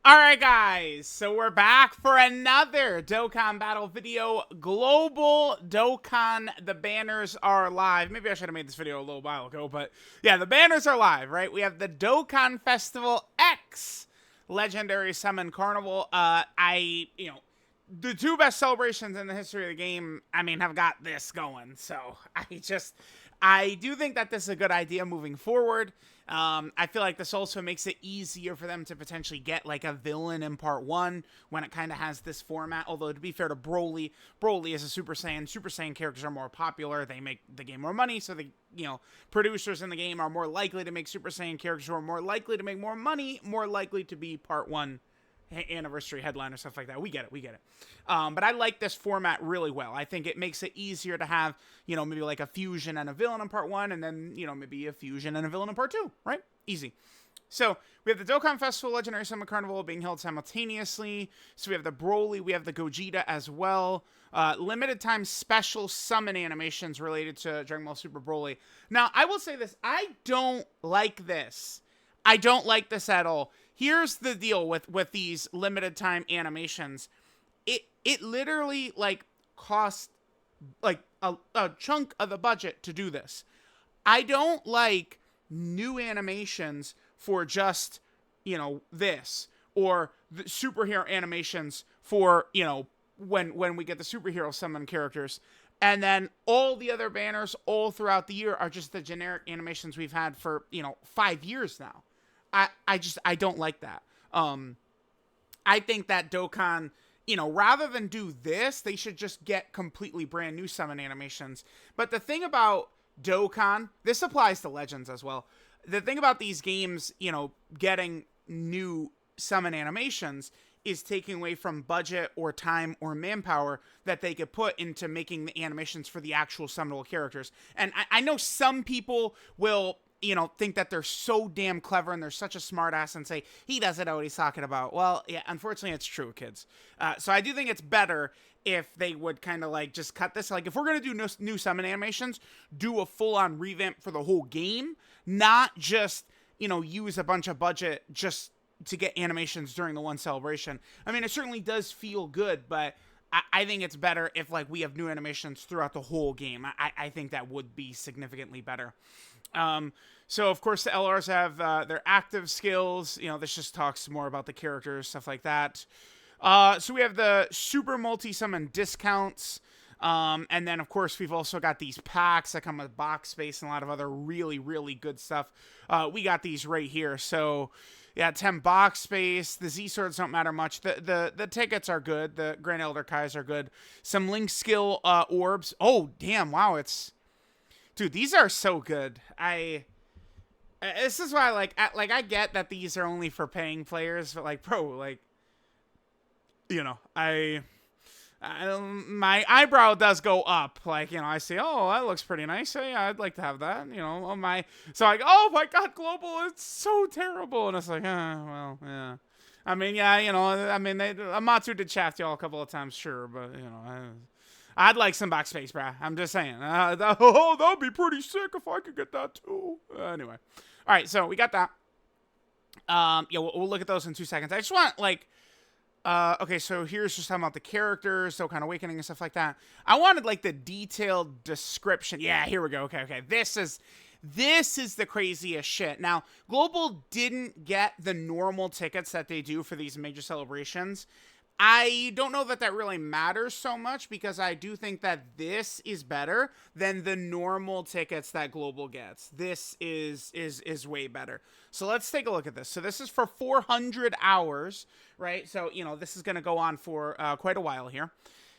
Alright guys, so we're back for another Dokkan Battle video. Global Dokkan, the banners are live. Maybe I should have made this video a little while ago, but yeah, the banners are live, right? We have the Dokkan Festival X Legendary Summon Carnival. The two best celebrations in the history of the game, have got this going. So, I do think that this is a good idea moving forward. I feel like this also makes it easier for them to potentially get like a villain in part 1 when it kind of has this format. Although to be fair to Broly is a Super Saiyan. Super Saiyan characters are more popular. They make the game more money, so the producers in the game are more likely to make Super Saiyan characters who are more likely to make more money, more likely to be part 1 anniversary headline or stuff like that. We get it. But I like this format really well. I think it makes it easier to have, maybe like a fusion and a villain in part 1, and then, maybe a fusion and a villain in part 2, right? Easy. So, we have the Dokkan Festival Legendary Summon Carnival being held simultaneously. So, we have the Broly, we have the Gogeta as well. Limited time special summon animations related to Dragon Ball Super Broly. Now, I will say this. I don't like this. I don't like this at all. Here's the deal with these limited time animations. It literally costs a chunk of the budget to do this. I don't like new animations for just, this, or the superhero animations for, when we get the superhero summon characters. And then all the other banners all throughout the year are just the generic animations we've had for, 5 years now. I don't like that. I think that Dokkan, rather than do this, they should just get completely brand new summon animations. But the thing about Dokkan, this applies to Legends as well. The thing about these games, getting new summon animations is taking away from budget or time or manpower that they could put into making the animations for the actual summonable characters. And I know some people will, think that they're so damn clever and they're such a smart ass and say, he doesn't know what he's talking about. Well, yeah, unfortunately, it's true, kids. So I do think it's better if they would kind of just cut this. Like, if we're going to do new summon animations, do a full-on revamp for the whole game, not just, use a bunch of budget just to get animations during the one celebration. I mean, it certainly does feel good, but I think it's better if, we have new animations throughout the whole game. I think that would be significantly better. So, of course, the LRs have their active skills. This just talks more about the characters, stuff like that. So we have the super multi-summon discounts. And then, of course, we've also got these packs that come with box space and a lot of other really, really good stuff. We got these right here. So, yeah, 10 box space. The Z-Swords don't matter much. The tickets are good. The Grand Elder Kais are good. Some Link skill orbs. Oh, damn. Wow, it's... Dude, these are so good. This is why, I get that these are only for paying players, but, bro, my eyebrow does go up. I say, oh, that looks pretty nice. So, yeah, I'd like to have that. Oh my God, Global, it's so terrible. And it's well, yeah. Amatsu did shaft y'all a couple of times, sure, but, I'd like some box space, bruh. I'm just saying. That would be pretty sick if I could get that too. Anyway. All right, so we got that. We'll look at those in 2 seconds. I just want, okay, so here's just talking about the characters, Dokkan Awakening and stuff like that. I wanted, the detailed description. Yeah, here we go. Okay. This is the craziest shit. Now, Global didn't get the normal tickets that they do for these major celebrations. I don't know that really matters so much because I do think that this is better than the normal tickets that Global gets. This is way better. So let's take a look at this. So this is for 400 hours, right? So, this is going to go on for quite a while here.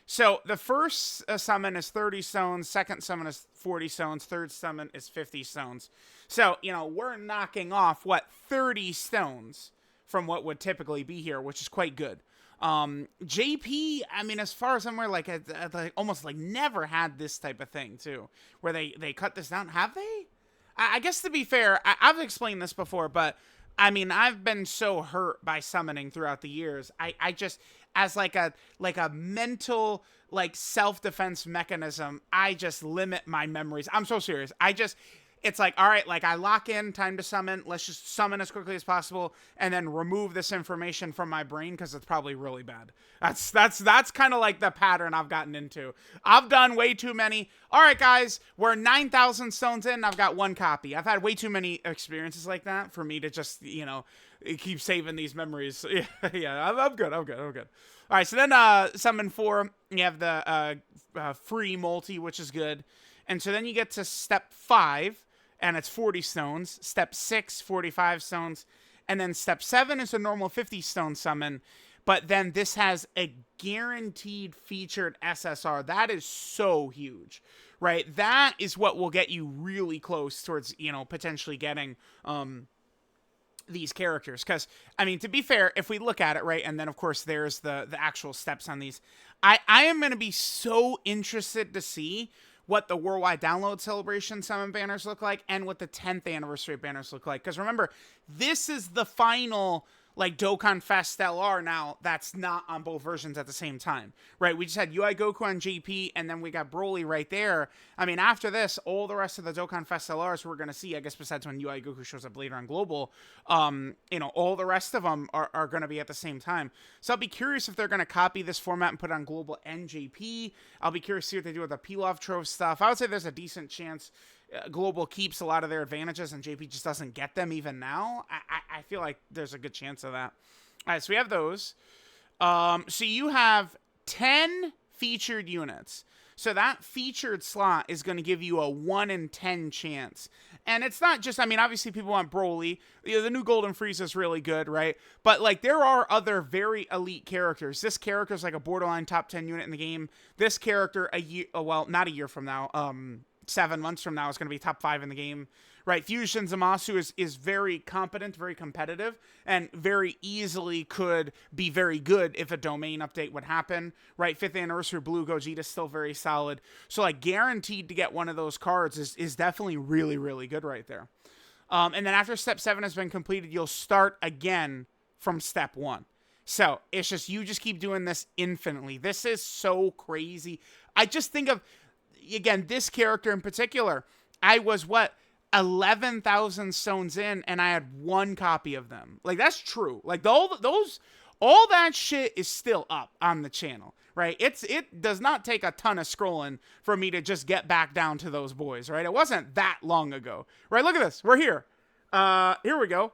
So the first summon is 30 stones, second summon is 40 stones, third summon is 50 stones. So, we're knocking off, 30 stones from what would typically be here, which is quite good. JP, as far as I'm aware, almost never had this type of thing too, where they cut this down. Have they? I guess to be fair, I've explained this before, but I've been so hurt by summoning throughout the years. I just, as a mental, self-defense mechanism, I just limit my memories. I'm so serious. it's like, all right, like I lock in, time to summon. Let's just summon as quickly as possible, and then remove this information from my brain because it's probably really bad. That's kind of like the pattern I've gotten into. I've done way too many. All right, guys, we're 9,000 stones in. I've got one copy. I've had way too many experiences like that for me to just, you know, keep saving these memories. Yeah, I'm good. I'm good. I'm good. All right, so then summon 4. You have the free multi, which is good. And so then you get to step 5, and it's 40 stones. Step 6, 45 stones. And then step 7 is a normal 50 stone summon. But then this has a guaranteed featured SSR. That is so huge, right? That is what will get you really close towards, you know, potentially getting these characters. Because, I mean, to be fair, if we look at it, right, and then, of course, there's the actual steps on these, I am going to be so interested to see what the worldwide download celebration summon banners look like and what the 10th anniversary banners look like. Because remember, this is the final, like, Dokkan Fest LR now that's not on both versions at the same time, right? We just had UI Goku on JP, and then we got Broly right there. I mean, after this, all the rest of the Dokkan Fest LRs we're going to see, I guess besides when UI Goku shows up later on Global, you know, all the rest of them are going to be at the same time. So I'll be curious if they're going to copy this format and put it on Global and JP. I'll be curious to see what they do with the Pilaf Trove stuff. I would say there's a decent chance Global keeps a lot of their advantages and JP just doesn't get them even now. I feel like there's a good chance of that. All right, so we have those. So you have 10 featured units. So that featured slot is going to give you a 1 in 10 chance. And it's not just, I mean, obviously people want Broly. You know, the new Golden Frieza is really good, right? But, like, there are other very elite characters. This character is like a borderline top 10 unit in the game. This character, a year, well, not a year from now, 7 months from now is going to be top 5 in the game, right? Fusion Zamasu is very competent, very competitive, and very easily could be very good if a domain update would happen, right? 5th anniversary Blue Gogeta is still very solid. So, like, guaranteed to get one of those cards is definitely really, really good right there. And then after step 7 has been completed, you'll start again from step 1. So it's just, you just keep doing this infinitely. This is so crazy. I just think of, again, this character in particular, I was, 11,000 stones in, and I had 1 copy of them. Like, that's true. Like, all that shit is still up on the channel, right? It does not take a ton of scrolling for me to just get back down to those boys, right? It wasn't that long ago, right? Look at this. We're here. Here we go.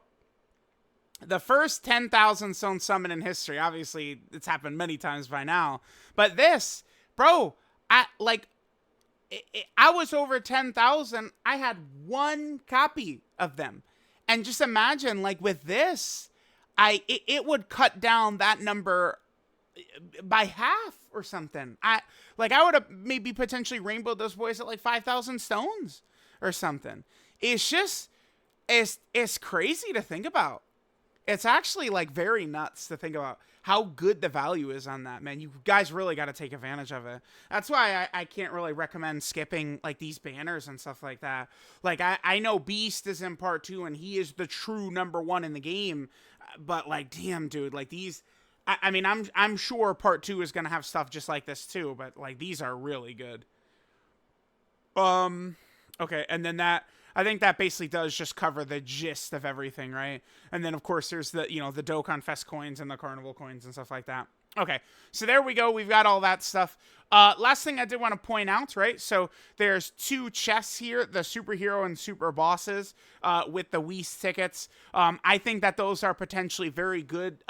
The first 10,000 stone summon in history. Obviously, it's happened many times by now. But this, bro, I was over 10,000. I had 1 copy of them. And just imagine, like, with this, it would cut down that number by half or something. I would have maybe potentially rainbowed those boys at like 5,000 stones or something. It's just, it's crazy to think about. It's actually, like, very nuts to think about how good the value is on that, man. You guys really got to take advantage of it. That's why I can't really recommend skipping, like, these banners and stuff like that. Like, I know Beast is in part 2, and he is the true #1 in the game. But, like, damn, dude, like, these, I mean, I'm sure part 2 is going to have stuff just like this too, but, like, these are really good. Okay, and then that, I think that basically does just cover the gist of everything, right? And then, of course, there's the, you know, the Dokkan Fest coins and the Carnival coins and stuff like that. Okay, so there we go. We've got all that stuff. Last thing I did want to point out, right? So there's 2 chests here, the Superhero and Super Bosses with the Whis tickets. I think that those are potentially very good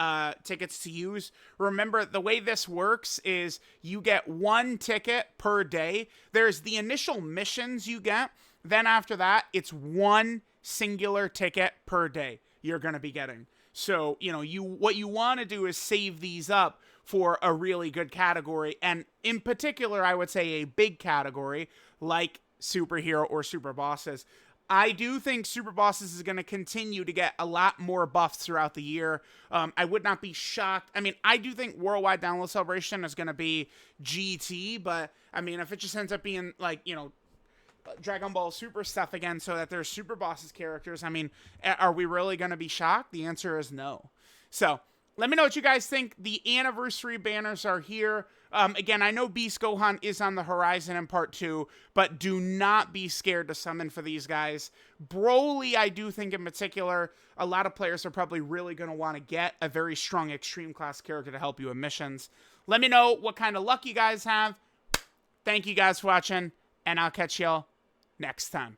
tickets to use. Remember, the way this works is you get 1 ticket per day. There's the initial missions you get. Then after that, it's 1 singular ticket per day you're going to be getting. So, you know, what you want to do is save these up for a really good category. And in particular, I would say a big category like Superhero or Super Bosses. I do think Super Bosses is going to continue to get a lot more buffs throughout the year. I would not be shocked. I mean, I do think Worldwide Download Celebration is going to be GT, but I mean, if it just ends up being like, you know, Dragon Ball Super stuff again so that there's Super Bosses characters, I mean, are we really going to be shocked? The answer is no. So, Let me know what you guys think. The anniversary banners are here. Again, I know Beast Gohan is on the horizon in part 2, but do not be scared to summon for these guys. Broly, I do think in particular, a lot of players are probably really going to want to get a very strong extreme class character to help you in missions. Let me know what kind of luck you guys have. Thank you guys for watching, and I'll catch y'all next time.